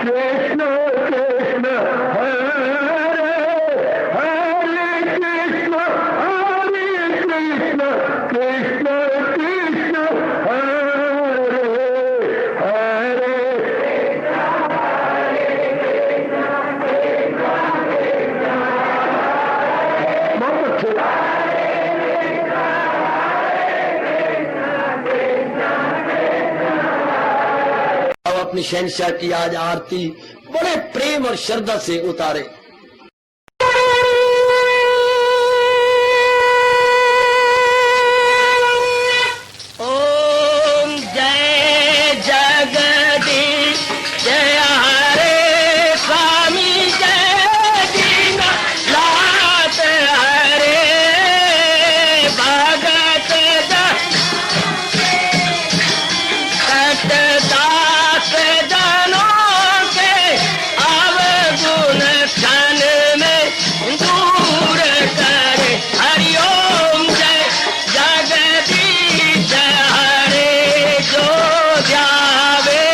कृष्ण कृष्ण हरे हरे कृष्ण कृष्ण कृष्ण कृष्ण हरे हरे बहुत अच्छे। अब अपनी शहंशाह की आज आरती बड़े प्रेम और श्रद्धा से उतारे। ओम जय जगदीश जय हरे स्वामी जय दीनानाथ हरे भगत दास जनों के अवगुण क्षण में दूर करे। हरिओम जय जगदीश हरे जो ध्यावे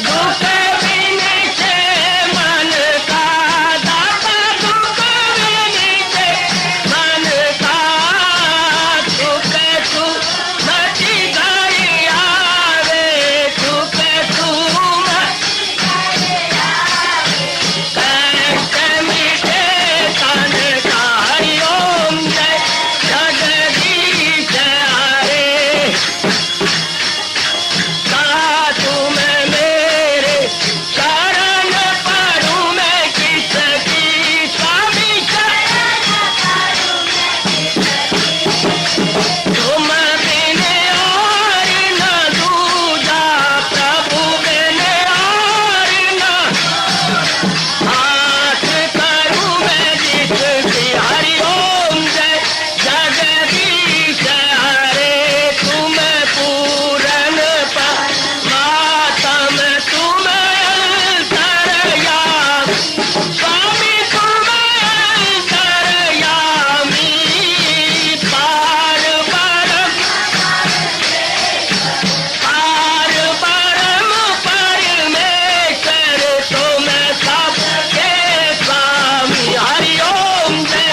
दुख विनिचे मन का दाता दुख विनिचे मन का सुख तू मची गई आवे सुख तू कष्ट मिटे तन का। हरिओम जय जगदीश हरे कहा तुम मेरे शरण पड़ूं मैं किसकी स्वामी तुम बिन और न दूजा प्रभु बिन और न हाथ करूं मैं जिसकी। हरिओम जय जगदीश हरे तुम पूरन परमात्म तुम अंतर्यामी स्वामी तुम अंतर्यामी पार परम परमेश्वर तुम सबके स्वामी। हरिओम जय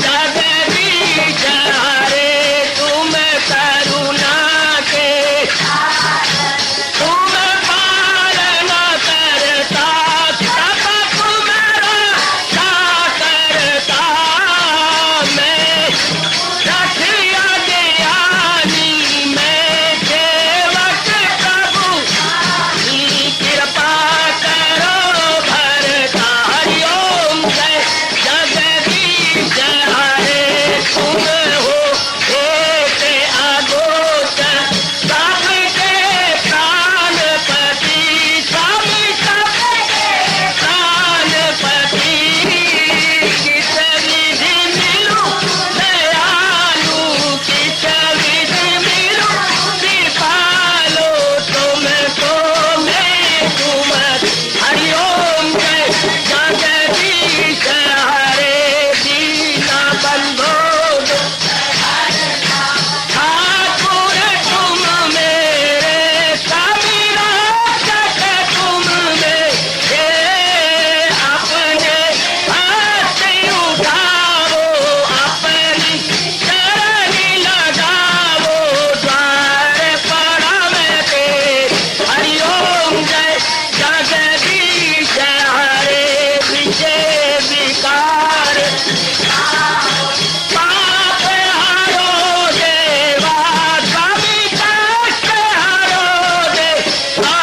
जगदीश हरे तुम करुणा के तुम पालन करता सब तुम्हारा करता मैं रखिया ज्ञानी मैं सेवक प्रभु की कृपा करो भरता। हरिओम जय जगदीश हरे तुम हो एक अगोचर सबके प्राणपति स्वामी सबके प्राणपति किस विधि मिलूं दयालु किस विधि मिलूं कृपालो तुमको मैं तुम। हरिओम जय जगदीश हरे दीना बंधो ठाकुर तुम मेरे स्वामी रक्षक तुम मेरे अपने हाथ उठाओ अपनी शरण लगाओ द्वार पड़ा मैं तेरे। हरिओम जय जगदीश हरे विजय विकार पाप हरो देवा स्वामी कष्ट हरो देवा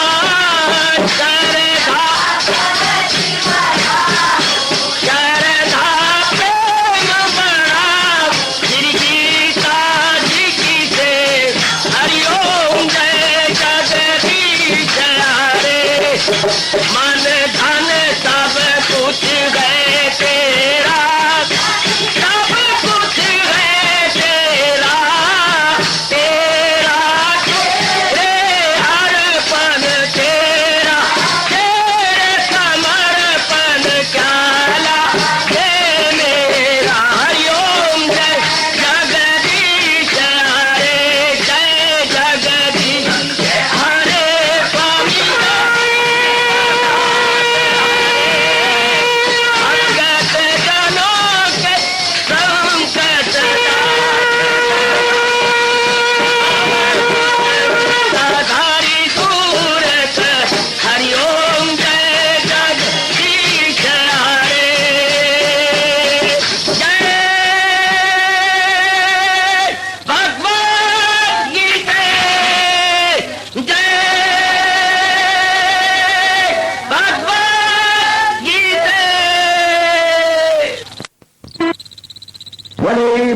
श्रद्धा प्रेम बढ़ाओ श्री गीता जी की से। हरिओम जय जगदीश हरे मन धन सब कुछ है तेरा सब कुछ है तेरा तेरा तेरे अर्पण तेरा तेरे समर्पण क्या लागे मेरा। हरिओम जय जगदीश हरे जय जगदीश हरे स्वामी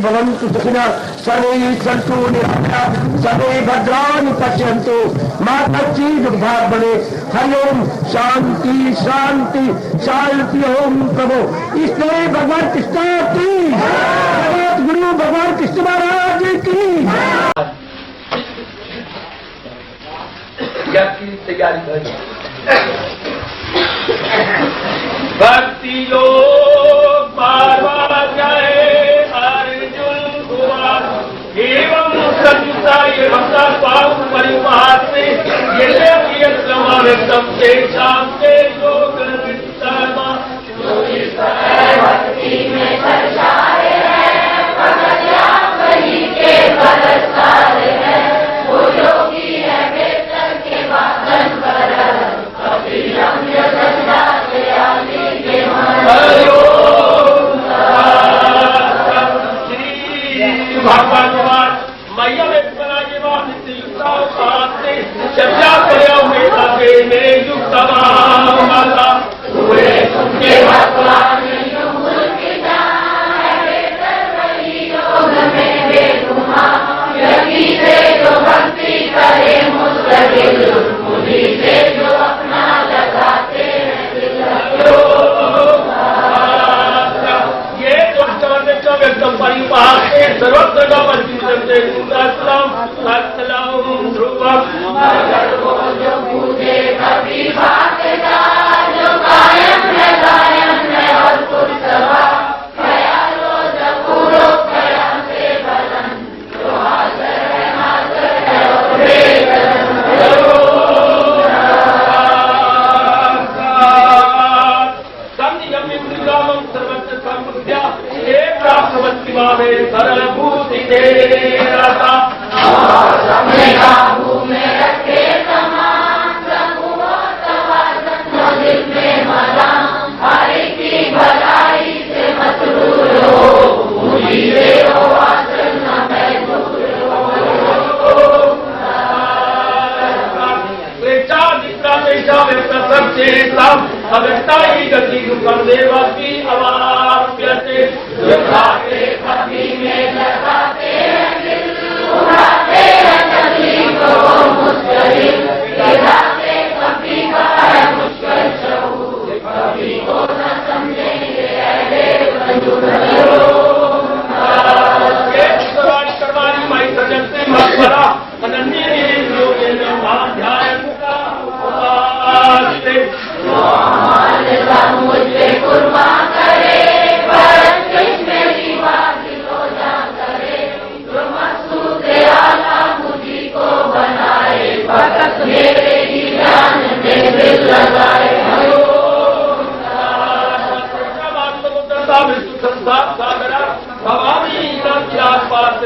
भवन्तु सुखिनः सर्वे सन्तु निरामयाः सर्वे भद्राणि पश्यन्तु मा कश्चित् दुर्भाग् भवेत्। हरि ओम शांति शांति शांति। ओम प्रभु ईश्वरी भगवान कृष्ण की जगत गुरु भगवान कृष्ण महाराज की। तैयारी भक्ति योग बार जाए अर्जुन हुआ एवं सत्ता एवं स्वाम परिवार से ये समावेशम से शांति योग भक्ति में दर्शाए हैं भगत वही के बलसार है वो योगी है बेहतर के वादन कर कभी रम्य दशा से आदि के भगवान मैया में बना के बाद चर्चा करो मेरे युक्त माता हुए तुमके भगवान जो भक्ति करे मुस्तकिल मुझी से जो अपना लगाते हैं ये तो एकदम परिवार से सर्वत्र का परिचित ध्रुवम जो पूजे कभी भागता जो कायम है और कुछ सभा ख्यालो जपूरो ख्याल से बदन जो हाजर है और सर्वत्र संबुद्ध्या एक प्राप्तवती भावे सरल भूति देता सबने काबू में रखे तमाम दिल में मना हरि की भलाई से मसरूर हो मुझी से हो आचरण न मैं दूर हो अवस्था ही गति दुखम देवा की अवाप्यते भक्ति में लगाते हैं दिल उड़ाते हैं तकलीफ को मुस्करी गिराते कभी का है मुश्किल शऊर कभी को न समझेंगे ऐसे करवानी माई सजन से मकबरा अनन्य ध्यान का मुझे कुर्बान करे पर मेरी बात को जा करे जो मकसूद आला मुझी को बनाए भगत मेरे ही जान में दिल लगाए भवानी का पास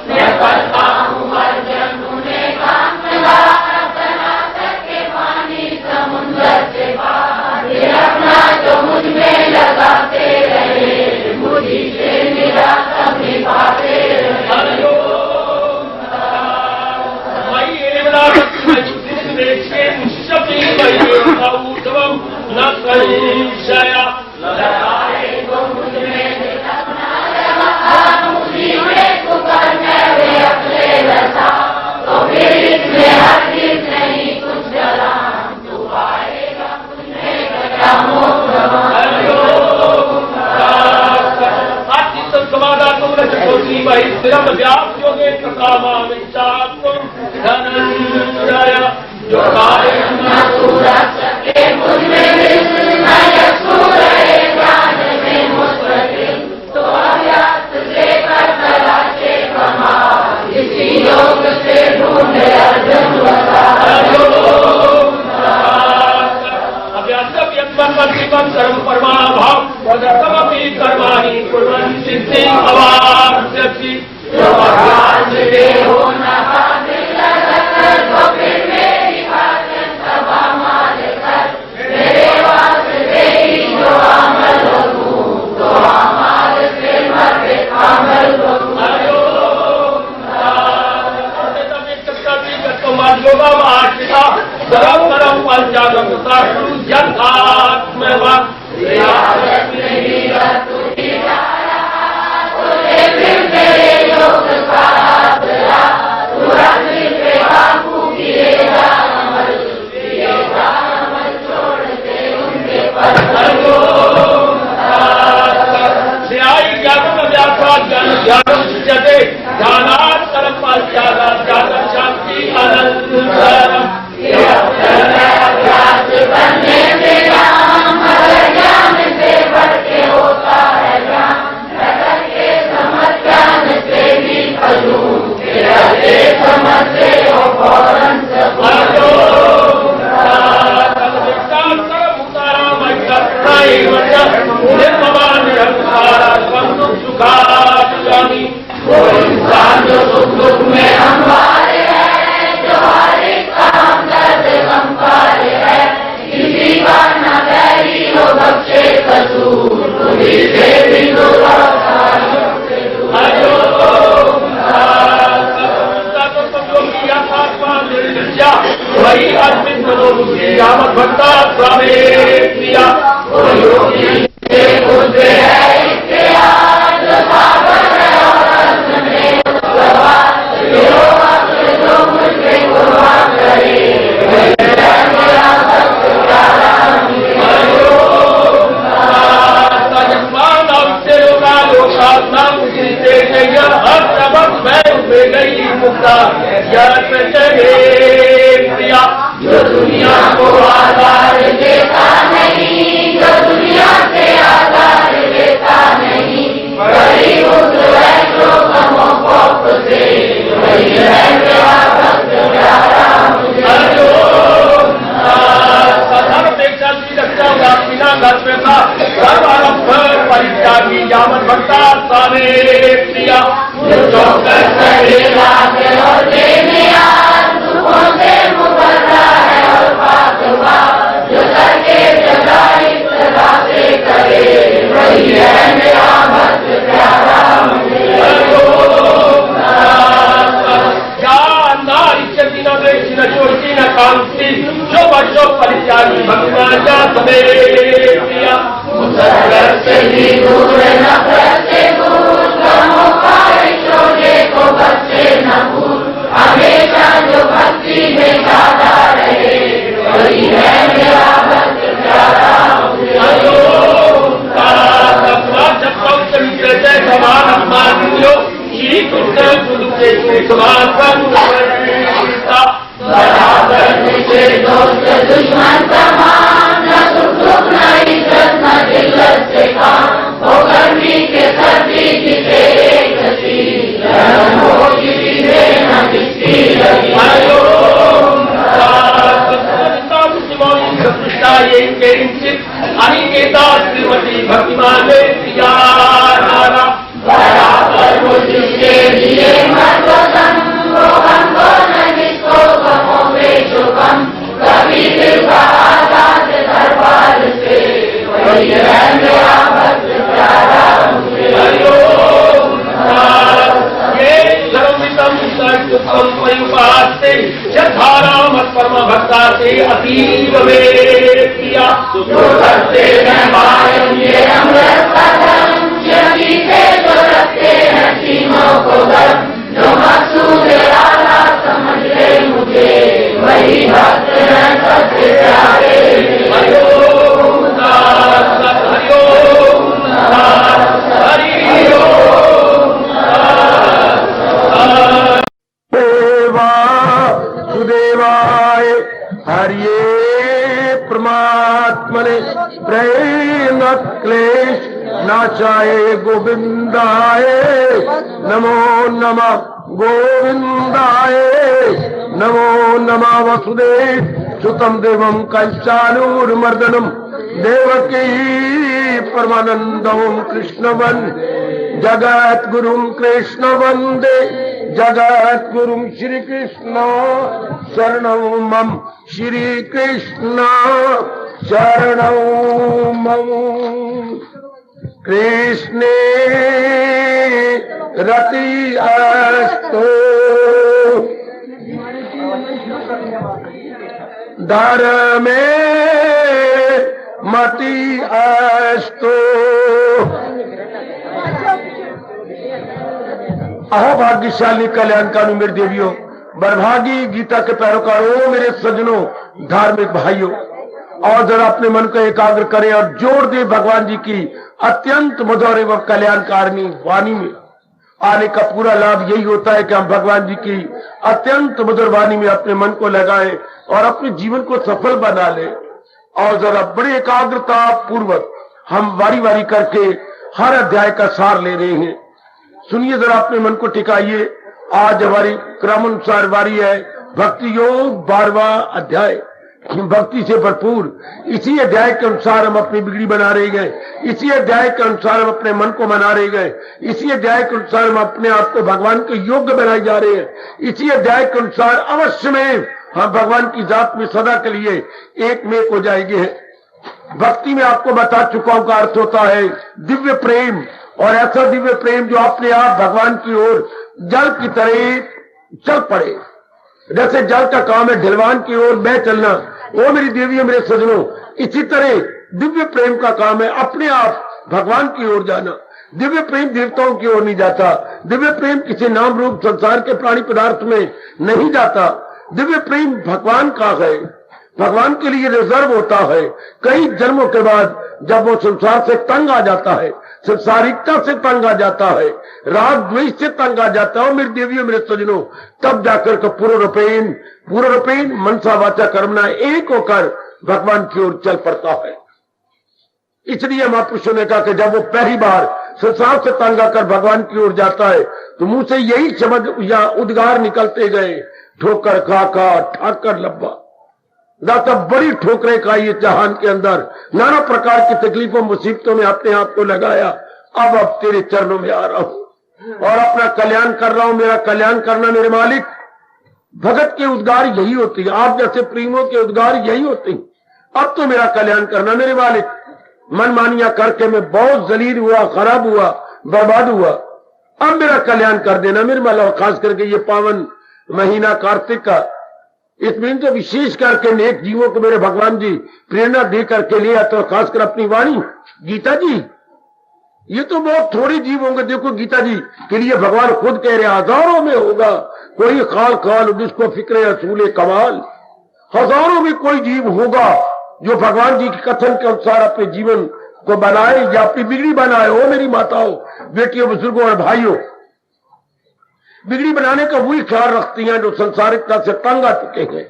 मैं करता हूँ हर जन्म ने काम से बाहर अपना जो मुझ में लगाते रहे मुझी से मेरा कभी पाते रहे न कहीं मुझ में मुझी में पुकारने अपने रसा तो फिर इसमें हर चीज नहीं कुछ जला जो तो अभ्यास से कर तलाशे कमा इसी योग से ढूंढे अर्जुन कर्म परमाभाव तदर्थमपि कर्माणि कुर्वन् सिद्धिं अवाप्स्यति जो भगवान मिले हो न हासिल कर तो फिर मेरी भाषण सभा माल कर मेरे वास्ते ही जो अमल हो तो अमल से मरे अमल हो सर्व परम पंचागम यथात्म निर्दृश्या वही अस्मिन् मनो बुद्धि यावत् भक्ता स्वामे प्रिया जो दुनिया को आधार देता नहीं, जो दुनिया से आधार देता नहीं, वही उस जो कमों को से वही है मेरा भक्त प्यारा मुझे। अपेक्षा की रक्षा बिना घर पे था सर्वारंभ परित्यागी यावत् भक्ता स्वामे प्रिया जो करेगा और देने दुखों से मुकर्रा है और पातवा जो करके जगा इतना से करे वही है मेरा भक्त प्यारा मुझे। न चोटी न कांति जो बच्चों परित्यागी भगवान का समे प्रिया से भी दूर नफरत से दूर गमों का शोले को बच्चे न भूल हमेशा जो भक्ति में गाता रहे वही है मेरा भक्त प्यारा मुझे। जय समान अपमान लो श्री कृष्ण गुरु के समान बराबर मुझे दोस्त दुश्मन समान न सुख न इज्जत न जिल्लत से काम हो गर्मी के सर्दी की तेरे गति गर्म हो किसी से न किसी लगी अनिकेता श्रीमती भक्तिमान प्रिया बराबर मुझके लिए मर्दम वो हमको न जिसको गमों में शुभम कभी दिल का आजाद दरबार से वही है मेरा भक्त प्यारा मुझे। ये सर्वमितम सर्वसुखम परिपाते यथाराम परम भक्ता से अतीव में प्रिया जो करते हैं मायम ये अमृत कदम यही से जो रखते हैं सीमों को गर्म जो मकसूद आला समझ ले मुझे वही भक्त है सबसे प्यारे। हरिओम देवा सुदेवाय हरिये परमात्मने प्रेम क्लेश नाचाए गोविंदाय नमो नमः गोविंदाय नमो नमः वसुदेव सुतम देवम कंचालूर्मर्दनम देवकी परमानंदम कृष्णवन जगत गुरुम कृष्ण वंदे जगत गुरुम श्री कृष्ण शरणं मम श्री कृष्ण शरणं मम कृष्णे रति अस्तु धर्मे मति अस्तु। अहो भाग्यशाली कल्याणकारी मेरे देवियों, बरभागी गीता के पैरोकारों, मेरे सज्जनों, धार्मिक भाइयों, और जरा अपने मन को एकाग्र करें और जोड़ दे भगवान जी की अत्यंत मधुर एवं कल्याणकारिणी वाणी में। आने का पूरा लाभ यही होता है कि हम भगवान जी की अत्यंत मधुर वाणी में अपने मन को लगाएं और अपने जीवन को सफल बना लें। और जरा बड़ी एकाग्रता पूर्वक हम वारी वारी करके हर अध्याय का सार ले रहे हैं। सुनिए, जरा अपने मन को टिकाइए। आज हमारी क्रमानुसार वारी है भक्ति योग 12वां अध्याय, भक्ति से भरपूर। इसी अध्याय के अनुसार हम अपनी बिगड़ी बना रहे गए, इसी अध्याय के अनुसार हम अपने मन को मना रहे गए, इसी अध्याय के अनुसार हम अपने आप को भगवान के योग्य बनाए जा रहे हैं। इसी अध्याय के अनुसार अवश्य में हम भगवान की जात में सदा के लिए एक में हो जाएंगे। भक्ति में आपको बता चुका हूं का अर्थ होता है दिव्य प्रेम, और ऐसा दिव्य प्रेम जो अपने आप भगवान की ओर जल की तरह चल पड़े। जैसे जल का काम है ढलवान की ओर बह चलना, वो मेरी देवी मेरे सजनों, इसी तरह दिव्य प्रेम का काम है अपने आप भगवान की ओर जाना। दिव्य प्रेम देवताओं की ओर नहीं जाता, दिव्य प्रेम किसी नाम रूप संसार के प्राणी पदार्थ में नहीं जाता। दिव्य प्रेम भगवान का है, भगवान के लिए रिजर्व होता है। कई जन्मों के बाद जब वो संसार से तंग आ जाता है, संसारिकता से तंग आ जाता है, राग द्वेष से तंग आ जाता है, मेरी देवियों मेरे सजनों, तब जाकर के पूर्ण रूपेण मनसा वाचा कर्मणा एक होकर भगवान की ओर चल पड़ता है। इसलिए महापुरुषों ने कहा कि जब वो पहली बार संसार से तंग आकर भगवान की ओर जाता है तो मुंह से यही शब्द या उद्गार निकलते गए, ठोकर खा ठाकर लब्बा। दाता बड़ी ठोकरें खाई ये जहान के अंदर, नाना प्रकार की तकलीफों मुसीबतों में अपने आप को लगाया। अब तेरे चरणों में आ रहा हूं और अपना कल्याण कर रहा हूं। मेरा कल्याण करना मेरे मालिक। भगत के उद्गार यही होती है, आप जैसे प्रेमियों के उद्गार यही होते हैं। अब तो मेरा कल्याण करना मेरे मालिक। मनमानियां करके मैं बहुत जलील हुआ, खराब हुआ, बर्बाद हुआ। अब मेरा कल्याण कर देना मेरे मालिक। खास करके ये पावन महीना कार्तिक का, इसमें तो विशेष करके नेक जीवों को मेरे भगवान जी प्रेरणा दे करके लिया, तो खासकर अपनी वाणी गीता जी, ये तो बहुत थोड़े जीव होंगे। देखो गीता जी के लिए भगवान खुद कह रहे हजारों में होगा कोई खाल खाल जिसको फिक्रे असूले कमाल। हजारों में कोई जीव होगा जो भगवान जी के कथन के अनुसार अपने जीवन को बनाए या अपनी बिगड़ी बनाए। हो मेरी माताओं, बेटियों, बुजुर्गों और भाइयों, बिगड़ी बनाने का वही ख्याल रखती हैं जो संसारिकता से तंग आ चुके हैं,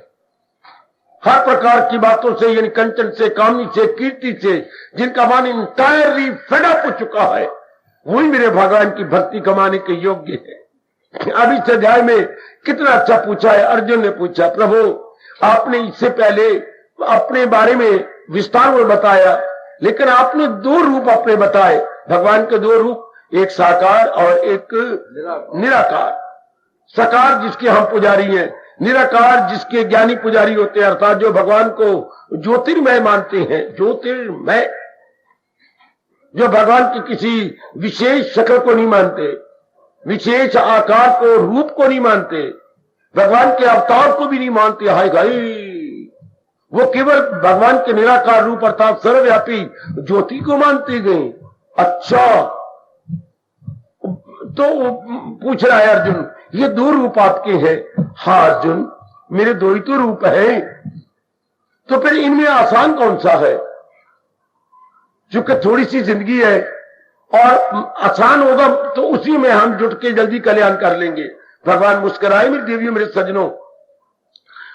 हर प्रकार की बातों से, यानी कंचन से, कामी से, कीर्ति से, जिनका मन इंटायरली फेडअप हो चुका है, वही मेरे भगवान की भक्ति कमाने के योग्य है। अब इस अध्याय में कितना अच्छा पूछा है। अर्जुन ने पूछा, प्रभु आपने इससे पहले अपने बारे में विस्तार में बताया, लेकिन आपने दो रूप अपने बताए, भगवान के दो रूप, एक साकार और एक निराकार। साकार जिसके हम पुजारी हैं, निराकार जिसके ज्ञानी पुजारी होते हैं, अर्थात जो भगवान को ज्योतिर्मय मानते हैं। ज्योतिर्मय जो भगवान की किसी विशेष शक्ल को नहीं मानते, विशेष आकार को, रूप को नहीं मानते, भगवान के अवतार को भी नहीं मानते। हाय भाई, वो केवल भगवान के निराकार रूप अर्थात सर्वव्यापी ज्योति को मानते गए। अच्छा, तो पूछ रहा है अर्जुन, ये दो रूप आपके हैं? हाँ अर्जुन, मेरे दो ही तो रूप है। तो फिर इनमें आसान कौन सा है? चूंकि थोड़ी सी जिंदगी है और आसान होगा तो उसी में हम जुट के जल्दी कल्याण कर लेंगे। भगवान मुस्कुराए मेरी देवियों, मेरे सज्जनों,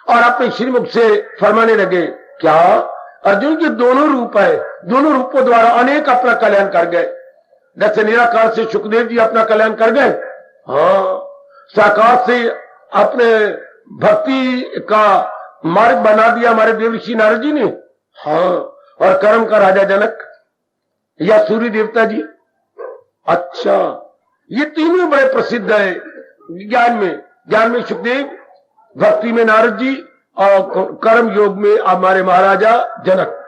और अपने श्रीमुख से फरमाने लगे, क्या अर्जुन के दोनों रूप है, दोनों रूपों द्वारा अनेक अपना कल्याण कर गए। जैसे निराकार से सुखदेव जी अपना कल्याण कर गए, हाँ, साकार से अपने भक्ति का मार्ग बना दिया हमारे देवर्षि नारद जी ने, हाँ, और कर्म का राजा जनक या सूर्य देवता जी। अच्छा, ये तीनों बड़े प्रसिद्ध है ज्ञान में सुखदेव, भक्ति में नारद जी और कर्म योग में हमारे महाराजा जनक।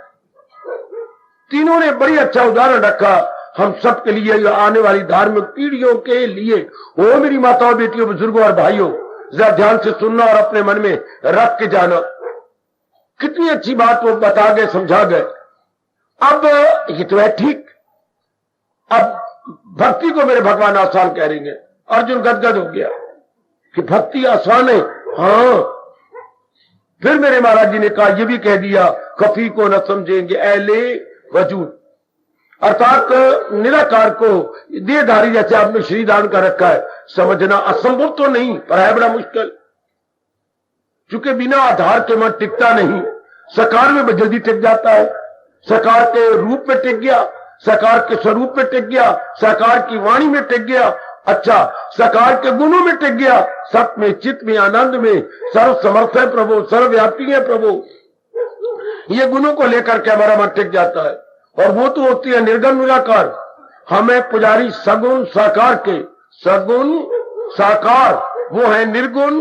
तीनों ने बड़ी अच्छा उदाहरण रखा हम सबके लिए, आने वाली धार्मिक पीढ़ियों के लिए। वो मेरी माताओं, बेटियों, बुजुर्गों और भाइयों, जरा ध्यान से सुनना और अपने मन में रख के जाना। कितनी अच्छी बात वो बता गए, समझा गए। अब ये तो है ठीक, अब भक्ति को मेरे भगवान आसान कह रहे हैं। अर्जुन गदगद हो गया कि भक्ति आसान है, हाँ। फिर मेरे महाराज जी ने कहा, ये भी कह दिया, कफी को न समझेंगे ऐले वजूद, अर्थात निराकार को देहधारी जैसे आपने शरीर धारण कर रखा है, समझना असंभव तो नहीं पर है बड़ा मुश्किल, क्योंकि बिना आधार के मन टिकता नहीं। साकार में जल्दी टिक जाता है, साकार के रूप में टिक गया, साकार के स्वरूप में टिक गया, साकार की वाणी में टिक गया, अच्छा साकार के गुणों में टिक गया, सत में, चित्त में, आनंद में, सर्व समर्थ है प्रभु, सर्वव्यापी है प्रभु, ये गुणों को लेकर के हमारा मन टिक जाता है। और वो तो होती है निर्गुण निराकार। हमें पुजारी सगुण साकार के, सगुण साकार, वो है निर्गुण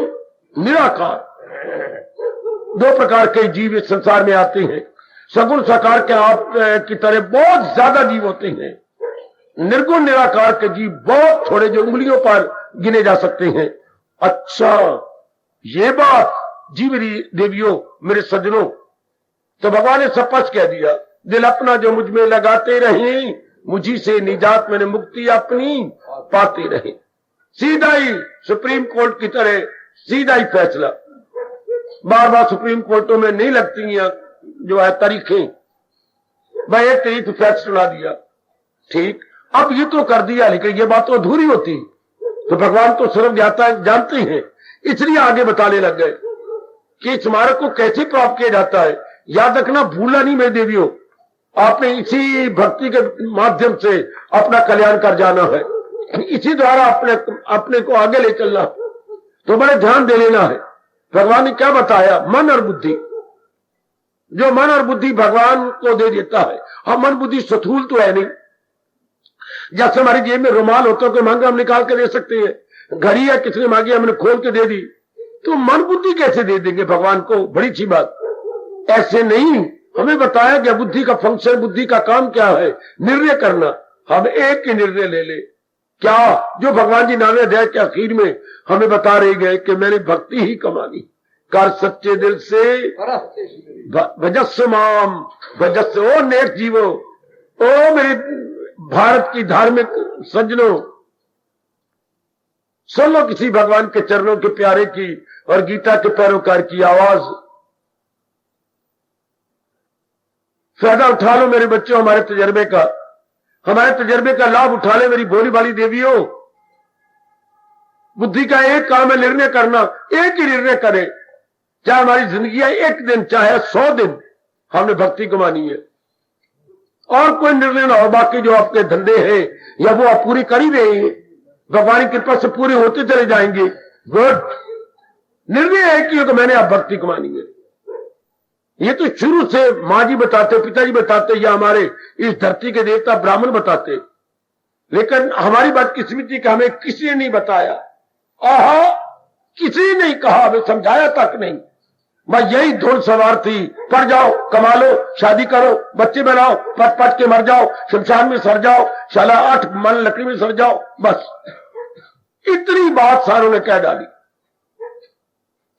निराकार। दो प्रकार के जीव इस संसार में आते हैं। सगुण साकार के आप की तरह बहुत ज्यादा जीव होते हैं, निर्गुण निराकार के जीव बहुत थोड़े, जो उंगलियों पर गिने जा सकते हैं। अच्छा, ये बात जी मेरी देवियों, मेरे सज्जनों, तो भगवान ने स्पष्ट कह दिया, दिल अपना जो मुझ में लगाते रहे, मुझी से निजात मैंने मुक्ति अपनी पाते रहे। सीधा ही सुप्रीम कोर्ट की तरह सीधा ही फैसला, बार बार सुप्रीम कोर्टों में नहीं लगती हैं जो है तारीखें, भाई एक तारीख फैसला सुना दिया, ठीक। अब ये तो कर दिया, लेकिन ये बात तो अधूरी होती, तो भगवान तो सर्व जानते हैं, इसलिए आगे बताने लग गए कि स्मारक को कैसे प्राप्त किया जाता है। याद रखना, भूलना नहीं मेरे देवियों, आपने इसी भक्ति के माध्यम से अपना कल्याण कर जाना है, इसी द्वारा अपने को आगे ले चलना, तो बड़े ध्यान दे लेना है। भगवान ने क्या बताया, मन और बुद्धि, जो मन और बुद्धि भगवान को दे देता है। हम मन बुद्धि स्थूल तो है नहीं, जैसे हमारी जेब में रुमाल होता है, कोई मांगा हम निकाल के दे सकते हैं, घड़ी है किसी ने मांगी हमने खोल के दे दी, तो मन बुद्धि कैसे दे देंगे भगवान को, बड़ी अच्छी बात। ऐसे नहीं, हमें बताया गया बुद्धि का फंक्शन, बुद्धि का काम क्या है, निर्णय करना। हम एक ही निर्णय ले ले, क्या जो भगवान जी 9वें अध्याय के आखिर में हमें बता रहे गए कि मैंने भक्ति ही कमानी, कर सच्चे दिल से भजस्व माम भजस्व। ओ नेक जीवो, ओ मेरे भारत की धार्मिक सज्जनों, सुन लो किसी भगवान के चरणों के प्यारे की और गीता के पैरोकार की आवाज, फायदा उठा लो मेरे बच्चों हमारे तजर्बे का, हमारे तजर्बे का लाभ उठा ले मेरी भोली भाली देवियों। बुद्धि का एक काम है निर्णय करना, एक ही निर्णय करें, चाहे हमारी जिंदगी है एक दिन चाहे 100 दिन, हमने भक्ति कमानी है, और कोई निर्णय ना हो। बाकी जो आपके धंधे हैं या वो आप पूरी कर ही रहे हैं, भगवान की कृपा से पूरे होते चले जाएंगे, गुड। निर्णय है कि तो मैंने आप भक्ति कमानी है। ये तो शुरू से माँ जी बताते, पिताजी बताते, या हमारे इस धरती के देवता ब्राह्मण बताते, लेकिन हमारी बात किस्मती का हमें किसी ने नहीं बताया, आहा किसी ने नहीं कहा, हमें समझाया तक नहीं। मैं यही धुन सवार थी, पढ़ जाओ, कमा लो, शादी करो, बच्चे बनाओ, पट पट के मर जाओ, शमशान में सर जाओ, शाला 8 मन लकड़ी में सर जाओ, बस इतनी बात सारों ने कह डाली।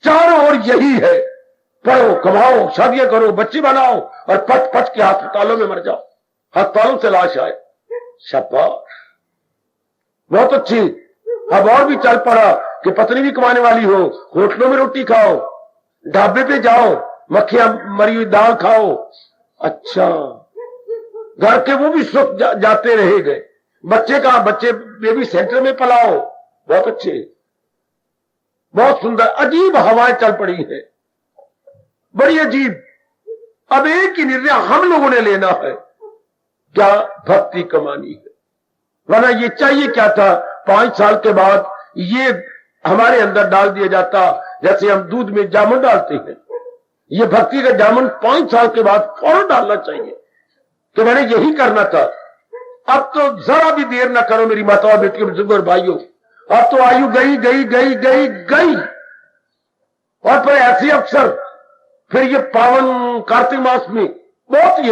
चारों ओर यही है, पढ़ो, कमाओ, शादियां करो, बच्चे बनाओ, और पट पट के अस्पतालों में मर जाओ, अस्पतालों से लाश आए, शाबाश, बहुत अच्छी। अब और भी चल पड़ा कि पत्नी भी कमाने वाली हो, होटलों में रोटी खाओ, ढाबे पे जाओ, मक्खियां मरी हुई दाल खाओ, अच्छा घर के वो भी सुख जाते रहे गए। बच्चे कहा, बच्चे बेबी सेंटर में पलाओ, बहुत अच्छे, बहुत सुंदर। अजीब हवाएं चल पड़ी है, बड़ी अजीब। अब एक ही निर्णय हम लोगों ने लेना है, क्या भक्ति कमानी है, वरना ये चाहिए क्या था, 5 साल के बाद ये हमारे अंदर डाल दिया जाता, जैसे हम दूध में जामुन डालते हैं, ये भक्ति का जामुन 5 साल के बाद फौरन डालना चाहिए कि मैंने यही करना था। अब तो जरा भी देर ना करो मेरी माताओं, बेटियों, बुजुर्गों और भाइयों, अब तो आयु गई गई गई गई गई, और फिर ऐसे अवसर, फिर ये पावन कार्तिक मास में बहुत ही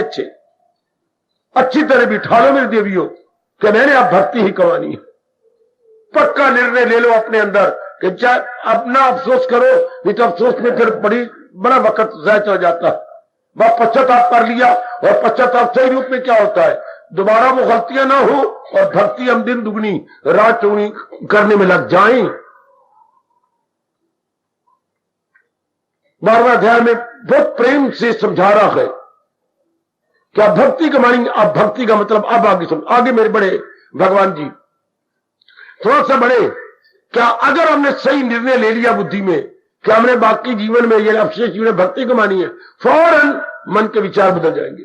अच्छी तरह बिठा लो मेरी देवियों कि मैंने अब भक्ति ही कमानी है। पक्का निर्णय ले लो अपने अंदर कि चाहे अपना अफसोस करो, नहीं तो अफसोस में फिर बड़ा वक्त जाया चला जाता है। बस पश्चाताप कर लिया, और पश्चाताप सही रूप में क्या होता है, दोबारा वो गलतियां ना हो, और भक्ति हम दिन दुगनी रात चौगुनी करने में लग जाएं। 12वां अध्याय में बहुत प्रेम से समझा रहा है क्या भक्ति कमानी। अब भक्ति का मतलब अब आगे सुन, आगे मेरे बड़े भगवान जी थोड़ा सा बड़े, क्या अगर हमने सही निर्णय ले लिया बुद्धि में कि हमने बाकी जीवन में ये अवशेष जीवन भक्ति कमानी है, फौरन मन के विचार बदल जाएंगे।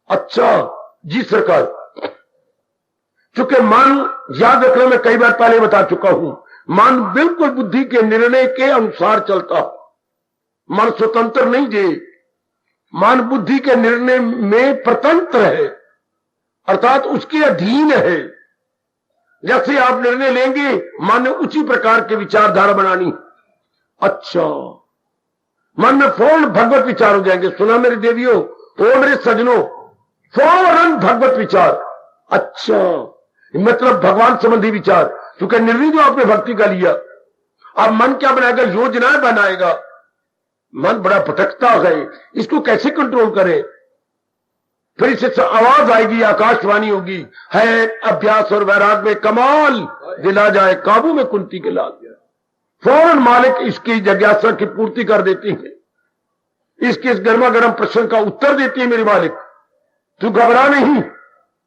अच्छा जी सरकार, चूंकि मन, याद रखना मैं कई बार पहले बता चुका हूं, मन बिल्कुल बुद्धि के निर्णय के अनुसार चलता है, मन स्वतंत्र नहीं जे, मन बुद्धि के निर्णय में प्रतंत्र है, अर्थात उसके अधीन है। जैसे आप निर्णय लेंगे, मन ने उसी प्रकार के विचारधारा बनानी। अच्छा, मन में फौरन भगवत विचार हो जाएंगे। सुना मेरी देवियों, ओ मेरे सजनों, फौरन भगवत विचार। अच्छा, मतलब भगवान संबंधी विचार, क्योंकि निर्णय जो आपने भक्ति का लिया, अब मन क्या बनाएगा? योजनाएं बनाएगा। मन बड़ा भटकता है, इसको कैसे कंट्रोल करें? फिर इससे आवाज आएगी, आकाशवाणी होगी, है अभ्यास और वैराग में कमाल, दिला जाए काबू में कुंती के लाल। फौरन मालिक इसकी जिज्ञासा की पूर्ति कर देती है, इसके इस गर्मा गर्म प्रश्न का उत्तर देती है। मेरी मालिक, तू घबरा नहीं,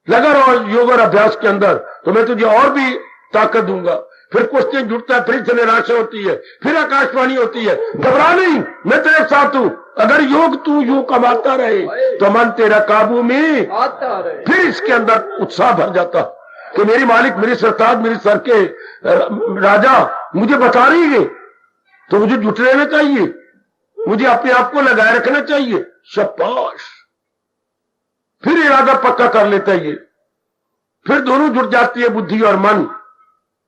लगा रहो योग और अभ्यास के अंदर, तो मैं तुझे और भी ताकत दूंगा। फिर क्वेश्चन जुड़ता है, फिर से निराशा होती है, फिर आकाशवाणी होती है, घबरा नहीं, मैं तेरे साथ हूं। अगर योग तू यूं कमाता रहे तो मन तेरा काबू में आता रहे। फिर इसके अंदर उत्साह भर जाता कि मेरी मालिक, मेरी सरताज, मेरी सर के राजा मुझे बता रही है, तो मुझे जुट रहना चाहिए, मुझे अपने आप को लगाए रखना चाहिए। शाबाश, फिर इरादा पक्का कर लेता है ये। फिर दोनों जुट जाती है, बुद्धि और मन,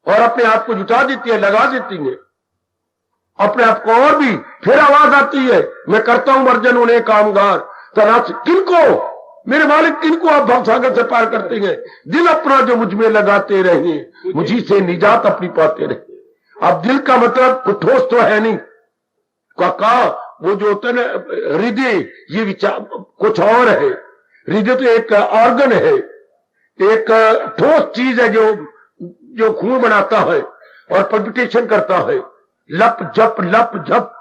और अपने आप को जुटा देती है, लगा देती है अपने आप को। और भी फिर आवाज आती है, मैं करता हूं वर्जन उन्हें कामगार तनाश। किनको मेरे मालिक, किनको आप भवसागर से पार करते हैं? दिल अपना जो मुझ में लगाते रहे, मुझी से निजात अपनी पाते रहे। अब दिल का मतलब कुछ ठोस तो है नहीं काका, वो जो होता है ना हृदय, ये विचार कुछ और है। हृदय तो एक ऑर्गन है, एक ठोस चीज है जो खून बनाता है और पल्पिटेशन करता है, लप जप।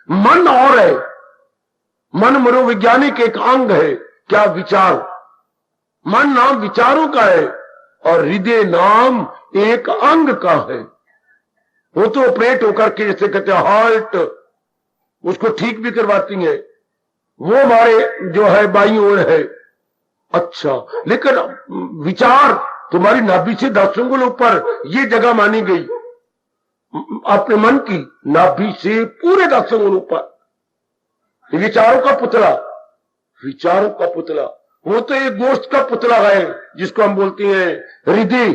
मन और है, मन मनोवैज्ञानिक एक अंग है। क्या? विचार। मन नाम विचारों का है और हृदय नाम एक अंग का है। वो तो ऑपरेट होकर के, जैसे कहते हैं हार्ट, उसको ठीक भी करवाती है, वो हमारे जो है बाईं ओर है। अच्छा, लेकिन विचार तुम्हारी नाभि से 10 उंगल ऊपर ये जगह मानी गई, अपने मन की नाभि से पूरे 10 उंगल ऊपर। विचारों का पुतला, विचारों का पुतला, वो तो एक गोश्त का पुतला है जिसको हम बोलते हैं हृदय,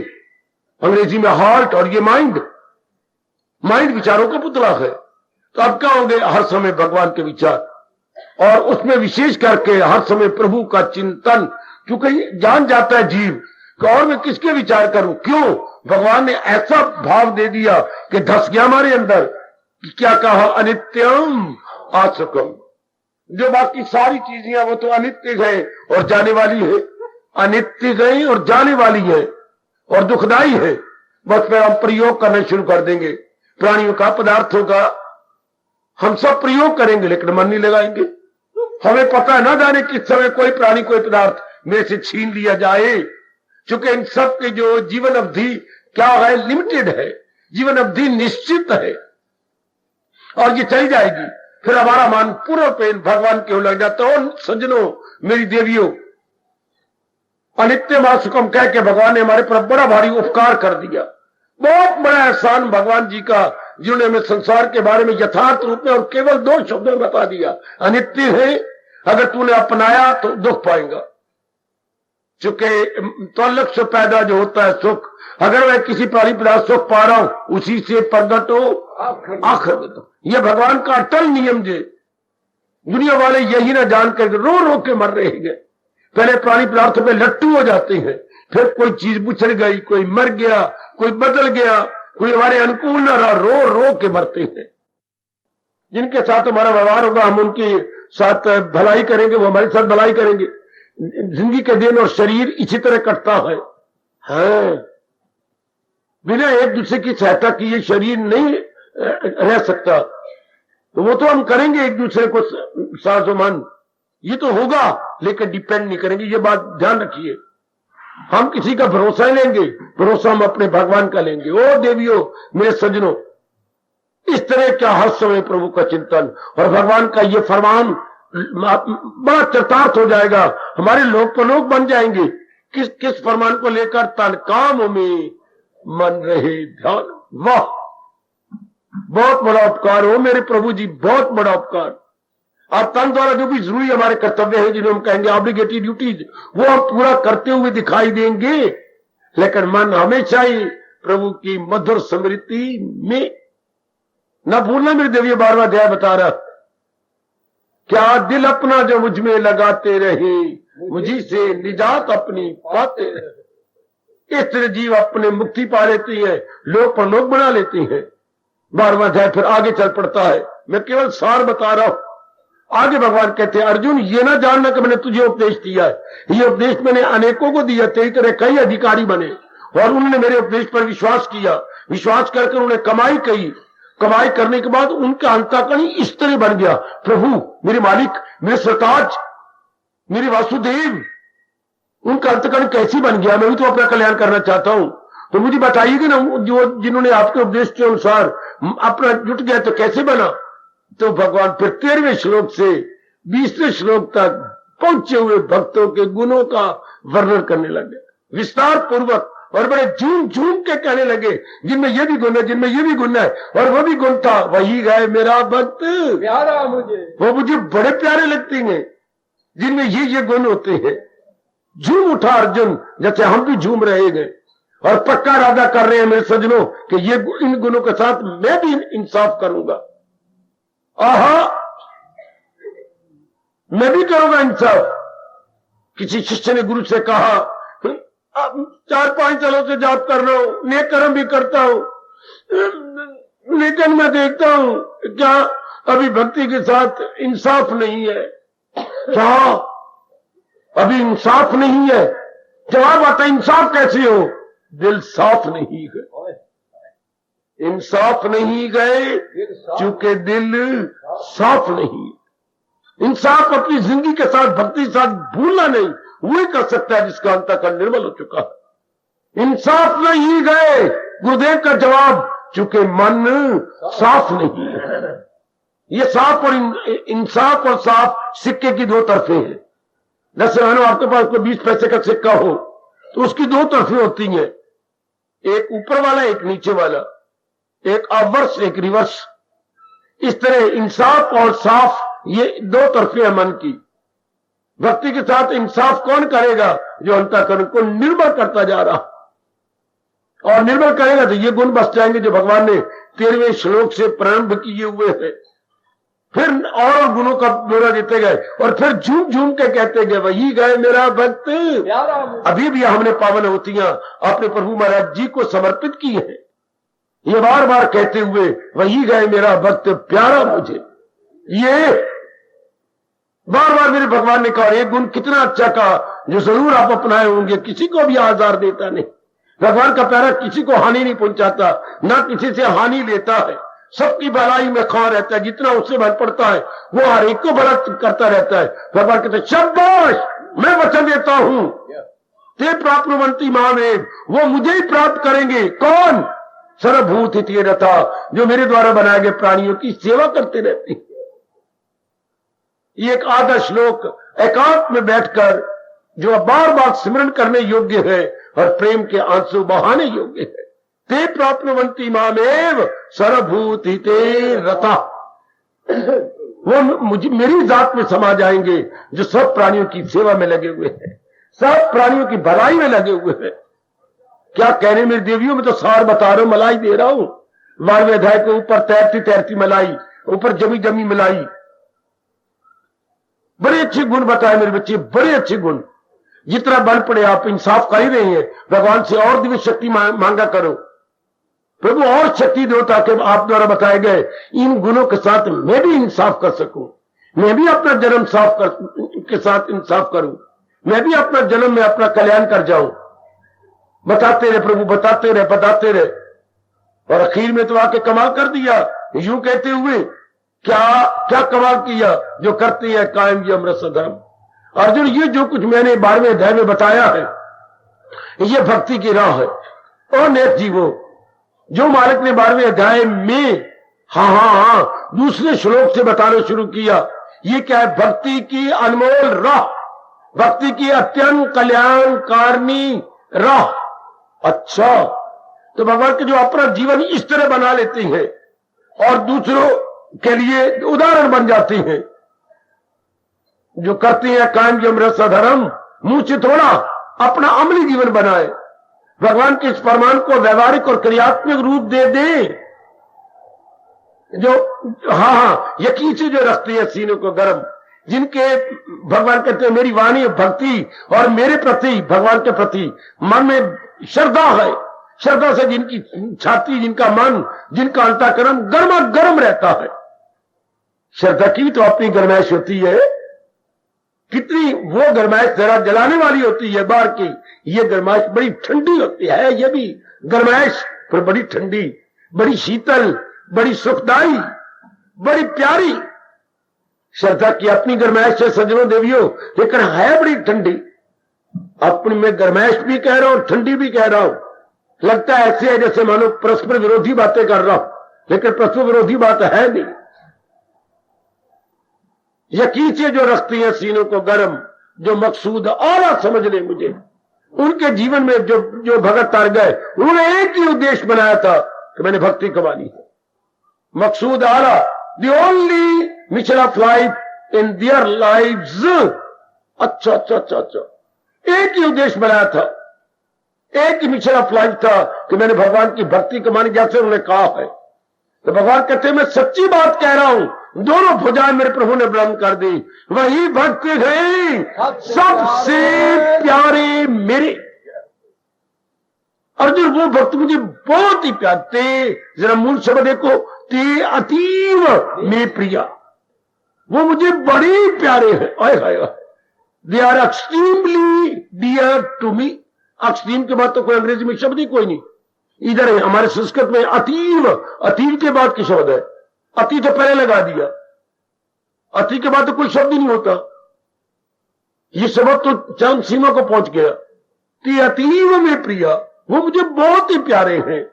अंग्रेजी में हार्ट, और ये माइंड विचारों का पुतला है। तो अब क्या होंगे? हर समय भगवान के विचार, और उसमें विशेष करके हर समय प्रभु का चिंतन, क्योंकि जान जाता है जीव कि और मैं किसके विचार करूं। क्यों? भगवान ने ऐसा भाव दे दिया कि धस गया हमारे अंदर कि क्या कहा, अनित्यम आसुकम। जो बाकी सारी चीजें वो तो अनित्य है और जाने वाली है, अनित्य गई और जाने वाली है और दुखदाई है। बस फिर हम प्रयोग करना शुरू कर देंगे, प्राणियों का, पदार्थों का हम सब प्रयोग करेंगे, लेकिन मन नहीं लगाएंगे। हमें पता है, ना जाने किस समय कोई प्राणी, कोई पदार्थ मेरे से छीन लिया जाए, क्योंकि इन सब की जो जीवन अवधि क्या है, लिमिटेड है, जीवन अवधि निश्चित है और ये चली जाएगी। फिर हमारा मन पूरा पेन भगवान के लग जाता है। सज्जनों, मेरी देवियों, अनित्य मासुकम कह के भगवान ने हमारे पर बड़ा भारी उपकार कर दिया। बहुत बड़ा एहसान भगवान जी का, जिन्होंने हमें संसार के बारे में यथार्थ रूप में और केवल 2 शब्दों में बता दिया, अनित्य है, अगर तूने अपनाया तो दुख पाएगा। चूंकि तल्लक से पैदा जो होता है सुख, अगर मैं किसी प्राणी पदार्थ सुख पा रहा हूं, उसी से प्रगट हो आखिर में। तो यह भगवान का अटल नियम है। दुनिया वाले यही ना जानकर रो रो के मर रहे हैं। पहले प्राणी पदार्थों पे लट्टू हो जाते हैं, फिर कोई चीज बिछड़ गई, कोई मर गया, कोई बदल गया, कोई हमारे अनुकूल न रहा, रो रो के मरते हैं। जिनके साथ हमारा व्यवहार होगा, हम उनके साथ भलाई करेंगे, वो हमारे साथ भलाई करेंगे। जिंदगी के दिन और शरीर इसी तरह कटता है। हाँ, बिना एक दूसरे की सहायता की ये शरीर नहीं रह सकता। तो वो तो हम करेंगे एक दूसरे को साजोमान, ये तो होगा, लेकिन डिपेंड नहीं करेंगे। ये बात ध्यान रखिए। हम किसी का भरोसा नहीं लेंगे, भरोसा हम अपने भगवान का लेंगे। ओ देवियों, मेरे सज्जनों, इस तरह का हर समय प्रभु का चिंतन और भगवान का ये फरमान बड़ा चरितार्थ हो जाएगा। हमारे लोक तो लोग बन जाएंगे। किस किस फरमान को लेकर? तन काम में मन रहे ध्यान। वाह, बहुत बड़ा उपकार हो मेरे प्रभु जी, बहुत बड़ा उपकार। और तन द्वारा जो भी जरूरी हमारे कर्तव्य है, जिन्हें हम कहेंगे ऑब्लिगेटरी ड्यूटीज, वो हम पूरा करते हुए दिखाई देंगे, लेकिन मन हमेशा ही प्रभु की मधुर स्मृति में। न भूलना मेरे देवी, 12वां अध्याय बता रहा, क्या दिल अपना जो मुझ में लगाते रहे, मुझी से निजात अपनी पाते रहे। इस तरह जीव अपने मुक्ति पा लेती है, लोग पर लोग बना लेती है। 12वां अध्याय फिर आगे चल पड़ता है। मैं केवल सार बता रहा हूं। आगे भगवान कहते हैं, अर्जुन ये ना जानना कि मैंने तुझे उपदेश दिया है, ये उपदेश मैंने अनेकों को दिया, तेरी तरह कई अधिकारी बने और उन्होंने मेरे उपदेश पर विश्वास किया। विश्वास करके उन्होंने कमाई की। कमाई करने के बाद उनका अंतःकरण इस तरह बन गया, प्रभु मेरे मालिक, मेरे सरताज, मेरे वासुदेव, उनका अंतःकरण कैसी बन गया? मैं भी तो अपना कल्याण करना चाहता हूं, तो मुझे बताइएगा ना, जो जिन्होंने आपके उपदेश के अनुसार अपना जुट गया तो कैसे बना? तो भगवान फिर 13वें श्लोक से 20वें श्लोक तक पहुंचे हुए भक्तों के गुणों का वर्णन करने लगे विस्तार पूर्वक, और बड़े झूम झूम के कहने लगे, जिनमें ये भी गुण है, जिनमें ये भी गुण है, और वो भी गुण था, वही गए मेरा भक्त प्यारा मुझे, वो मुझे बड़े प्यारे लगते हैं, जिनमें ये गुण होते हैं। झूम उठा अर्जुन, जैसे हम भी झूम रहे हैं और पक्का इरादा कर रहे हैं मेरे सज्जनों कि ये इन गुणों के साथ मैं भी इंसाफ करूंगा। आहा, मैं भी करूंगा इंसाफ। किसी शिष्य ने गुरु से कहा, 4-5 सालों से जाप कर रहा हूं, नेक कर्म भी करता हूं, लेकिन मैं देखता हूं क्या अभी भक्ति के साथ इंसाफ नहीं है। क्या अभी इंसाफ नहीं है? जवाब आता है, इंसाफ कैसे हो? दिल साफ नहीं है। इंसाफ नहीं गए चूंकि दिल साफ नहीं। इंसाफ अपनी जिंदगी के साथ, भक्ति के साथ भूलना नहीं, वही कर सकता है जिसका अंतःकरण निर्मल हो चुका है। इंसाफ नहीं गए, गुरुदेव का जवाब, चूंकि मन साफ नहीं है। ये साफ और इंसाफ और साफ सिक्के की दो तरफे हैं। जैसे मानो आपके पास कोई 20 पैसे का सिक्का हो तो उसकी दो तरफे होती हैं, एक ऊपर वाला, एक नीचे वाला, एक अवर्स, एक रिवर्स। इस तरह इंसाफ और साफ ये दो तरफे हैं मन की। भक्ति के साथ इंसाफ कौन करेगा? जो अंतःकरण को निर्मल करता जा रहा, और निर्मल करेगा तो ये गुण बस जाएंगे जो भगवान ने 13वें श्लोक से प्रारंभ किए हुए हैं। फिर और गुणों का ब्यौरा देते गए और फिर झूम झूम के कहते गए, वही गए मेरा भक्त। अभी भी हमने पावन होतियां अपने प्रभु महाराज जी को समर्पित की है, ये बार बार कहते हुए, वही गए मेरा भक्त प्यारा मुझे। ये बार बार मेरे भगवान ने कहा, एक गुण कितना अच्छा कहा जो जरूर आप अपनाए होंगे, किसी को भी आजार देता नहीं। भगवान का प्यारा किसी को हानि नहीं पहुंचाता, ना किसी से हानि लेता है, सबकी भलाई में खा रहता है, जितना उससे भर पड़ता है वो हर एक को भला करता रहता है। भगवान कहते शाबाश, मैं वचन देता हूं, ते प्राप्नुवन्ति मामेव, वो मुझे ही प्राप्त करेंगे। कौन? सर्वभूत हिते रता, जो मेरे द्वारा बनाए गए प्राणियों की सेवा करते रहते हैं। ये एक आधा श्लोक एकांत में बैठकर जो बार बार स्मरण करने योग्य है और प्रेम के आंसू बहाने योग्य है। ते प्राप्नुवन्ति मामेव सर्वभूत हिते रता, वो मुझे मेरी जात में समा जाएंगे जो सब प्राणियों की सेवा में लगे हुए हैं, सब प्राणियों की भलाई में लगे हुए हैं। क्या कहने मेरी देवियों, में तो सार बता रहा हूं, मलाई दे रहा हूं। 12वें अध्याय के ऊपर तैरती तैरती मलाई, ऊपर जमी जमी मलाई। बड़े अच्छे गुण बताए मेरे बच्चे, बड़े अच्छे गुण। जितना बल पड़े आप इंसाफ कर ही रहे हैं, भगवान से और दिव्य शक्ति मांगा करो, प्रभु और शक्ति दो ताकि आप द्वारा बताए गए इन गुणों के साथ मैं भी इंसाफ कर सकूं, मैं भी अपना जन्म के साथ इंसाफ करूं, मैं भी अपना जन्म में अपना कल्याण कर जाऊं। बताते रहे प्रभु, बताते रहे, बताते रहे, और आखिर में तो आके कमाल कर दिया। यूं कहते हुए क्या क्या कमाल किया, जो करते हैं कायम ये अमृत सधर्म। अर्जुन, ये जो कुछ मैंने 12वें अध्याय में बताया है ये भक्ति की राह है। और नेक जीवो, जो मालिक ने 12वें अध्याय में हाँ दूसरे श्लोक से बताना शुरू किया, ये क्या है? भक्ति की अनमोल राह, भक्ति की अत्यंत कल्याणकारिणी राह। अच्छा, तो भगवान के जो अपना जीवन इस तरह बना लेते हैं और दूसरों के लिए उदाहरण बन जाते हैं, जो करते हैं कायम अमृत सधर्म, मुंह से थोड़ा अपना अमली जीवन बनाए, भगवान के इस फरमान को व्यवहारिक और क्रियात्मक रूप दे दे, जो यकीन से जो रखते हैं सीनों को गर्म, जिनके भगवान कहते हैं मेरी वाणी भक्ति और मेरे प्रति, भगवान के प्रति मन में श्रद्धा है, श्रद्धा से जिनकी छाती, जिनका मन, जिनका अंतःकरण गर्मा गर्म रहता है। श्रद्धा की तो अपनी गरमाइश होती है, कितनी वो गरमाइश जरा जलाने वाली होती है बाहर की, ये गरमाइश बड़ी ठंडी होती है। ये भी गरमाइश पर बड़ी ठंडी, बड़ी शीतल, बड़ी सुखदाई, बड़ी प्यारी। श्रद्धा की अपनी गरमाइश है सज्जनों देवियों, लेकिन है बड़ी ठंडी। अपनी में गरमाइश भी कह रहा हूं, ठंडी भी कह रहा हूं। लगता है ऐसे है जैसे मानो परस्पर विरोधी बातें कर रहा हूं, लेकिन परस्पर विरोधी बात है नहीं। यकीन से जो रखती है सीनों को गर्म, जो मकसूद आला समझ ले मुझे, उनके जीवन में जो भगत तार गए, उन्होंने एक ही उद्देश्य बनाया था कि मैंने भक्ति कमानी है। मकसूद आला, the only mission of life in their lives. अच्छा अच्छा अच्छा अच्छा, एक ही उद्देश्य बनाया था, एक ही मिशन ऑफ लाइफ था कि मैंने भगवान की भक्ति कमानी, जैसे उन्होंने कहा है। तो भगवान कहते हैं मैं सच्ची बात कह रहा हूं, दोनों भुजाएं मेरे प्रभु ने बुलंद कर दी। वही भक्त है सबसे प्यारे मेरे। अर्जुन वो भक्त मुझे बहुत ही प्यारे थे। जरा मूल शब्द देखो, ते अतीव में प्रिया, वो मुझे बड़े प्यारे हैं। आए हाय, they are extremely dear to me. Extreme के बाद तो कोई अंग्रेजी में शब्द ही कोई नहीं, इधर है हमारे संस्कृत में अतीव, अतीव के बाद की शब्द है। अति तो पहले लगा दिया, अति के बाद तो कोई शब्द ही नहीं होता। ये शब्द तो चरम सीमा को पहुंच गया। ते अतीव में प्रिया, वो मुझे बहुत ही प्यारे हैं,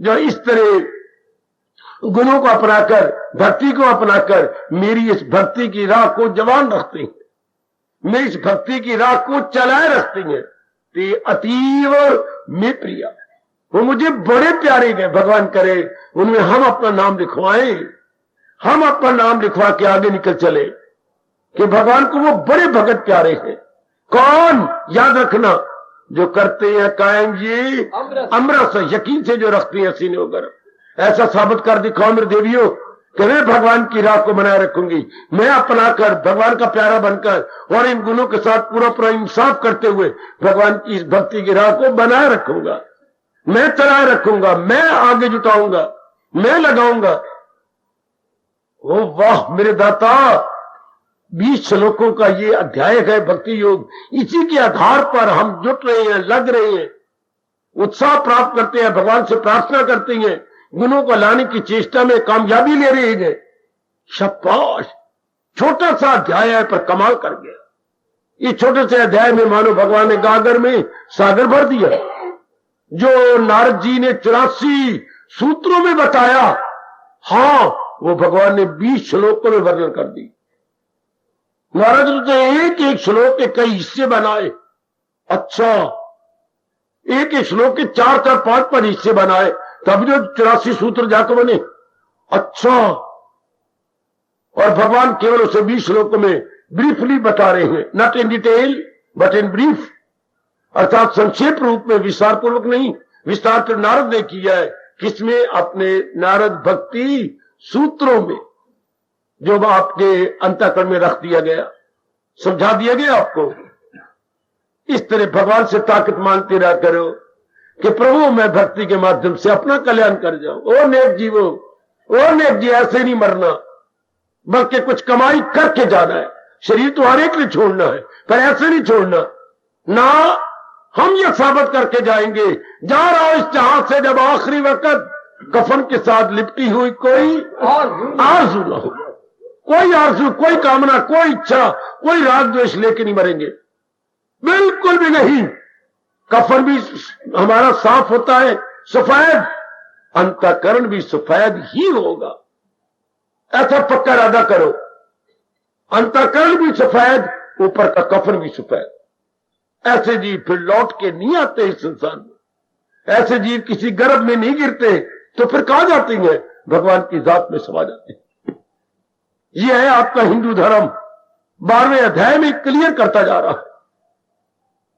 जो इस तरह गुणों को अपनाकर, भक्ति को अपनाकर मेरी इस भक्ति की राह को जवान रखते हैं, मेरी इस भक्ति की राह को चलाए रखते हैं। ते अतीव में प्रिया, वो मुझे बड़े प्यारे गए। भगवान करे उनमें हम अपना नाम लिखवाएं, हम अपना नाम लिखवा के आगे निकल चले कि भगवान को वो बड़े भगत प्यारे हैं। कौन? याद रखना, जो करते हैं कायम ये अमृत से, यकीन से जो रखते हैं सीने वगैरह। ऐसा साबित कर दिखाओ मेरे देवियों कि मैं भगवान की राह को बनाए रखूंगी, मैं अपनाकर भगवान का प्यारा बनकर और इन गुणों के साथ पूरा पूरा इंसाफ करते हुए भगवान की इस भक्ति की राह को बनाए रखूंगा, मैं चलाए रखूंगा, मैं आगे जुटाऊंगा, मैं लगाऊंगा। ओ वाह मेरे दाता, 20 श्लोकों का ये अध्याय है भक्ति योग। इसी के आधार पर हम जुट रहे हैं, लग रहे हैं, उत्साह प्राप्त करते हैं, भगवान से प्रार्थना करते हैं, गुणों को लाने की चेष्टा में कामयाबी ले रहे हैं। शाबाश, छोटा सा अध्याय है पर कमाल कर गया। इस छोटे से अध्याय में मानो भगवान ने गागर में सागर भर दिया। जो नारद जी ने 84 सूत्रों में बताया, हां वो भगवान ने 20 श्लोकों में वर्णन कर दी। नारद जी ने एक एक श्लोक के कई हिस्से बनाए। अच्छा, एक एक श्लोक के 4-4, 5-5 हिस्से बनाए, तब जो 84 सूत्र जाकर बने। अच्छा, और भगवान केवल उसे 20 श्लोकों में ब्रीफली बता रहे हैं, not in detail but in brief, अर्थात संक्षेप रूप में, विस्तार पूर्वक नहीं। विस्तार तो नारद ने किया है, किसमें? अपने नारद भक्ति सूत्रों में, जो आपके अंतःकरण में रख दिया गया, समझा दिया गया आपको। इस तरह भगवान से ताकत मांगते रहा करो कि प्रभु मैं भक्ति के माध्यम से अपना कल्याण कर जाऊं। ओ नेक जीवो, ओ नेक जी, ऐसे नहीं मरना, बल्कि कुछ कमाई करके जाना है। शरीर तो हर एक ने छोड़ना है, पर ऐसे नहीं छोड़ना ना। हम ये साबित करके जाएंगे, जा रहा हूं इस जहां से जब आखिरी वक्त कफन के साथ लिपटी हुई कोई आरज़ू ना हो, कोई आरज़ू, कोई कामना, कोई इच्छा, कोई राग द्वेष लेके नहीं मरेंगे, बिल्कुल भी नहीं। कफन भी हमारा साफ होता है, सफेद, अंतःकरण भी सफेद ही होगा। ऐसा पक्का इरादा करो, अंतःकरण भी सफेद, ऊपर का कफन भी सफेद। ऐसे जीव फिर लौट के नहीं आते इस संसार में, ऐसे जीव किसी गर्भ में नहीं गिरते, तो फिर कहां जाते हैं? भगवान की जात में समा जाते हैं। यह है आपका हिंदू धर्म, 12वें अध्याय में क्लियर करता जा रहा है।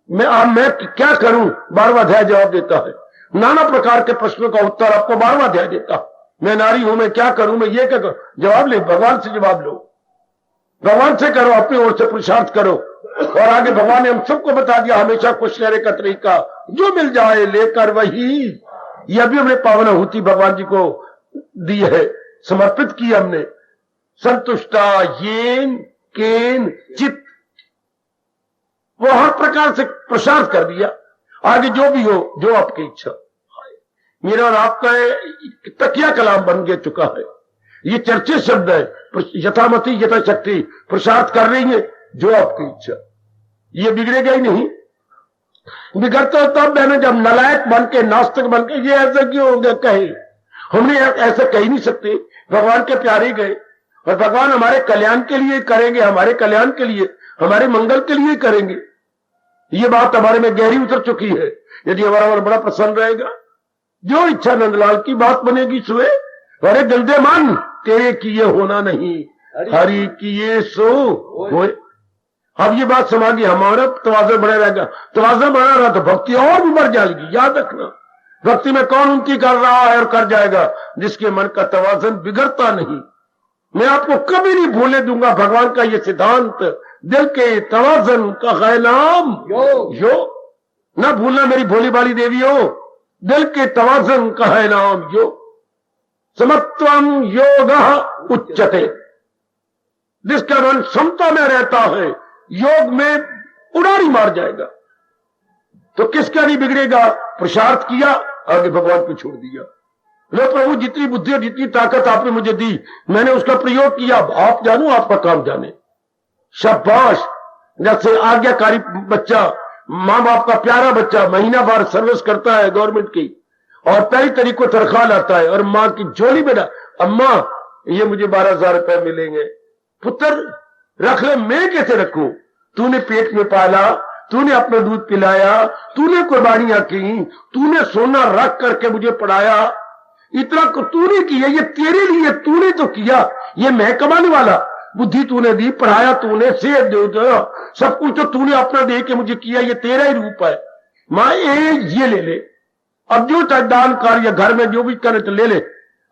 मैं क्या करूं? 12वां अध्याय जवाब देता है। नाना प्रकार के प्रश्नों का उत्तर आपको 12वां अध्याय देता है। मैं नारी हूं, मैं क्या करूं, मैं ये क्या करूं? जवाब ले, भगवान से जवाब लो, भगवान से करो, अपनी ओर से पुरुषार्थ करो। और आगे भगवान ने हम सबको बता दिया हमेशा खुश रहने का तरीका, जो मिल जाए लेकर वही। यह भी हमने पावन आहुति भगवान जी को दी है, समर्पित की हमने। संतुष्टा येन केन चित, वो हर प्रकार से प्रसाद कर दिया। आगे जो भी हो, जो आपकी इच्छा। मेरा और आपका तकिया कलाम बन गया चुका है। ये चर्चित शब्द है, यथामति यथाशक्ति प्रसाद कर रही है, जो आपकी इच्छा। ये बिगड़ेगा ही नहीं। बिगड़ता तब मैंने जब नलायक बन के, नास्तिक बन के, ये ऐसा क्यों हो गया कहे। हमने ऐसा कह ही नहीं सकते। भगवान के प्यारे गए और भगवान हमारे कल्याण के लिए करेंगे, हमारे कल्याण के लिए, हमारे मंगल के लिए करेंगे। ये बात हमारे में गहरी उतर चुकी है। यदि हमारा मन बड़ा प्रसन्न रहेगा, जो इच्छा नंदलाल की बात बनेगी सुए। अरे गंदे मन, तेरे किए होना नहीं, हरि किए सो होए। अब ये बात समागी, हमारा तवाज़ुन बना रहेगा। तवाज़ुन बना रहा तो भक्ति और भी बढ़ जाएगी। याद रखना, भक्ति में कौन उनकी कर रहा है और कर जाएगा, जिसके मन का तवाज़ुन बिगड़ता नहीं। मैं आपको कभी नहीं भूलने दूंगा भगवान का ये सिद्धांत, दिल के तवाज़ुन का है नाम योग। ना भूलना मेरी भोली भाली देवियों, दिल के तवाज़ुन का है नाम योग। समत्वम योग उच्चते, जिसका मन समता में रहता है, योग में उड़ारी मार जाएगा। तो किसका नहीं बिगड़ेगा। पुरुषार्थ किया, आगे भगवान को छोड़ दिया। लो प्रभु, जितनी बुद्धि और जितनी ताकत आपने मुझे दी, मैंने उसका प्रयोग किया। आप जानो, आपका काम जाने। शाबाश। जैसे आज्ञाकारी बच्चा, माँ बाप का प्यारा बच्चा, महीना भर सर्विस करता है गवर्नमेंट की और पहली तारीख को तनख्वाह लाता है और माँ की झोली में, अम्मा ये मुझे 12,000 रुपए मिलेंगे। पुत्र रख ले, मैं कैसे रखूं। तूने पेट में पाला, तूने अपना दूध पिलाया, तूने कुर्बानियां की, तूने सोना रख करके मुझे पढ़ाया, इतना तूने किया। ये तेरे लिए तूने तो किया, ये मैं कमाने वाला। बुद्धि तूने दी, पढ़ाया तूने, सेहत दे, सब कुछ तो तूने अपना दे के मुझे किया। ये तेरा ही रूप है। मां ये ले ले, अब जो दान कार्य घर में जो भी करे तो ले ले।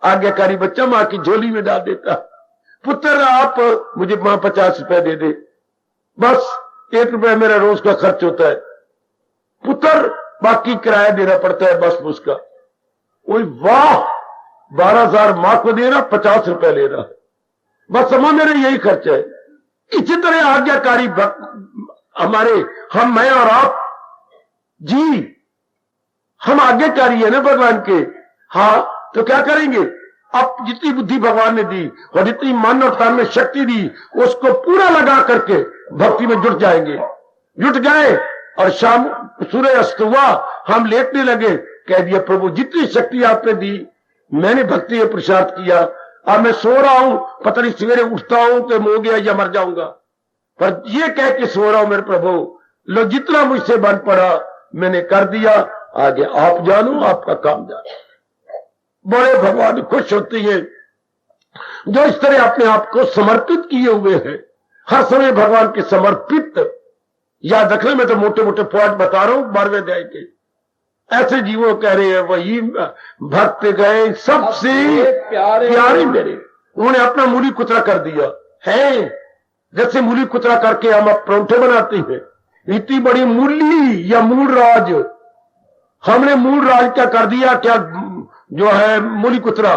आज्ञाकारी बच्चा मां की झोली में डाल देता। पुत्र आप मुझे मां 50 रुपए दे दे, बस 1 रुपया मेरा रोज का खर्च होता है। पुत्र बाकी किराया देना पड़ता है बस उसका। ओए वाह, 12,000 मां को दे रहा, 50 रुपए ले रहा है, बस समझ मेरा यही खर्च है। इसी तरह आज्ञाकारी हमारे, हम, मैं और आप जी, हम आज्ञाकारी है ना भगवान के। हाँ, तो क्या करेंगे। अब जितनी बुद्धि भगवान ने दी और जितनी मन और तन में शक्ति दी, उसको पूरा लगा करके भक्ति में जुट जाएंगे। जुट गए और शाम सूर्य अस्त हुआ, हम लेटने लगे, कह दिया प्रभु जितनी शक्ति आपने दी, मैंने भक्ति में पुरुषार्थ किया। अब मैं सो रहा हूं, पता नहीं सवेरे उठता हूं तो हो गया या मर जाऊंगा, पर ये कह के सो रहा हूं मेरे प्रभु, लो जितना मुझसे बन पड़ा मैंने कर दिया, आगे आप जानो, आपका काम जानो। बड़े भगवान खुश होते हैं जो इस तरह अपने आप को समर्पित किए हुए हैं, हर समय भगवान के समर्पित। याद रखना, मैं तो मोटे मोटे पॉइंट बता रहा हूं 12वें अध्याय के। ऐसे जीवों कह रहे हैं वही भक्त गए सबसे प्यारे मेरे। उन्होंने अपना मूली कुतरा कर दिया है, जैसे मूली कुतरा करके हम परोंठे बनाते हैं। इतनी बड़ी मूली या मूल राज, हमने मूल राज क्या कर दिया, क्या जो है मूली कुतरा।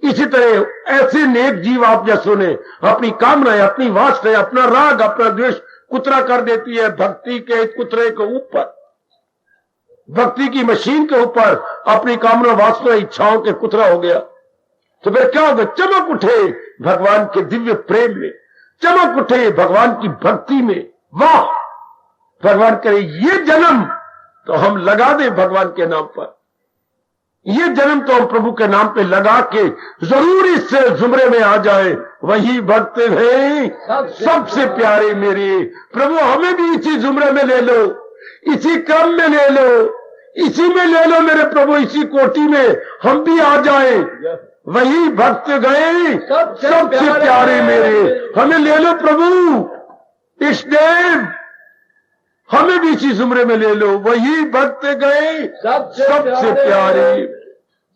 इसी तरह ऐसे नेक जीव आप जैसों ने अपनी कामनाएं, अपनी वासनाएं, अपना राग, अपना द्वेष कुतरा कर देती है भक्ति के कुतरे के ऊपर, भक्ति की मशीन के ऊपर अपनी कामना, वासना, इच्छाओं के कुतरा हो गया। तो फिर क्या होगा, चमक उठे भगवान के दिव्य प्रेम में, चमक उठे भगवान की भक्ति में। वाह, भगवान करे ये जन्म तो हम लगा दें भगवान के नाम पर, ये जन्म तो हम प्रभु के नाम पे लगा के जरूर इस जुमरे में आ जाए। वही भक्त हैं सबसे प्यारे मेरे। प्रभु हमें भी इसी जुमरे में ले लो, इसी क्रम में ले लो, इसी में ले लो मेरे प्रभु, इसी कोटि में हम भी आ जाए। वही भक्त गए सबसे प्यारे मेरे, हमें ले लो प्रभु इष्टदेव, हमें भी इसी जुमरे में ले लो। वही भक्त गए सबसे प्यारे।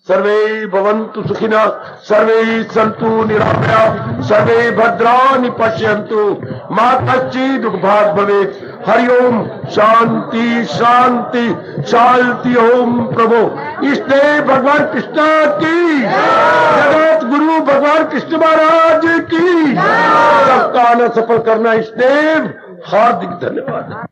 सर्वे भवन्तु सुखिनः, सर्वे सन्तु निरामयाः, सर्वे भद्राणि पश्यन्तु, मा कश्चित् दुःखभाग् भवेत्। हरिओम शांति शांति शांति ओम प्रभु। इसलिए भगवान कृष्ण की, जगत गुरु भगवान कृष्ण महाराज की, सबका आना सफल करना। इसलिए हार्दिक धन्यवाद।